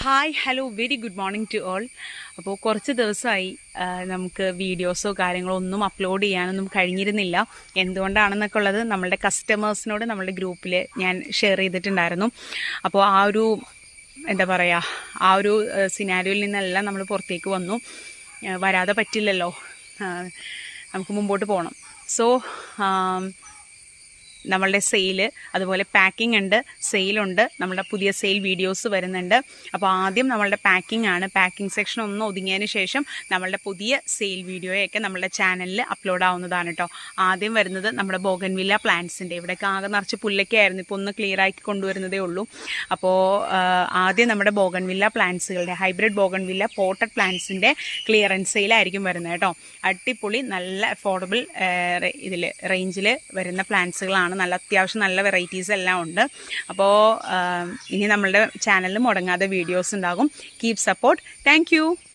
Hi hello very good morning to all. അപ്പോൾ കുറച്ച് ദിവസമായി നമുക്ക് വീഡിയോസോ കാര്യങ്ങളോ ഒന്നും അപ്ലോഡ് ചെയ്യാനൊന്നും കഴിഞ്ഞിരുന്നില്ല. എന്തുകൊണ്ടാണെന്നൊക്കെ ഉള്ളത് നമ്മളുടെ കസ്റ്റമേഴ്സിനോട് നമ്മളുടെ ഗ്രൂപ്പിൽ ഞാൻ ഷെയർ ചെയ്തിട്ടുണ്ടായിരുന്നു. അപ്പോൾ എന്താ പറയുക, ആ ഒരു സിനാരിയോയിൽ നിന്നെല്ലാം നമ്മൾ പുറത്തേക്ക് വന്നു. വരാതെ പറ്റില്ലല്ലോ, നമുക്ക് മുമ്പോട്ട് പോകണം. സോ നമ്മളുടെ സെയില്, അതുപോലെ പാക്കിംഗ് ഉണ്ട്, സെയിലുണ്ട്, നമ്മളുടെ പുതിയ സെയിൽ വീഡിയോസ് വരുന്നുണ്ട്. അപ്പോൾ ആദ്യം നമ്മളുടെ പാക്കിംഗ് ആണ്. പാക്കിംഗ് സെക്ഷൻ ഒന്ന് ഒതുങ്ങിയതിന് ശേഷം നമ്മളുടെ പുതിയ സെയിൽ വീഡിയോയൊക്കെ നമ്മളുടെ ചാനലിൽ അപ്ലോഡ് ആവുന്നതാണ് കേട്ടോ. ആദ്യം വരുന്നത് നമ്മുടെ ബോഗൻവില്ല പ്ലാന്റ്സിൻ്റെ, ഇവിടെയൊക്കെ ആകെ നിറച്ച് പുല്ലൊക്കെ ആയിരുന്നു, ഇപ്പോൾ ഒന്ന് ക്ലിയർ ആക്കി കൊണ്ടുവരുന്നതേ ഉള്ളൂ. അപ്പോൾ ആദ്യം നമ്മുടെ ബോഗൻവില്ല പ്ലാന്റ്സുകളുടെ, ഹൈബ്രിഡ് ബോഗൻവില്ല പോട്ടഡ് പ്ലാന്റ്സിൻ്റെ ക്ലിയറൻസ് സെയിലായിരിക്കും വരുന്നത് കേട്ടോ. അടിപൊളി നല്ല അഫോർഡബിൾ റേഞ്ചിൽ വരുന്ന പ്ലാന്റ്സുകളാണ്. നല്ല അത്യാവശ്യം നല്ല വെറൈറ്റീസ് എല്ലാം ഉണ്ട്. അപ്പോൾ ഇനി നമ്മളുടെ ചാനലിൽ മുടങ്ങാതെ വീഡിയോസ് ഉണ്ടാകും. Keep support. Thank you.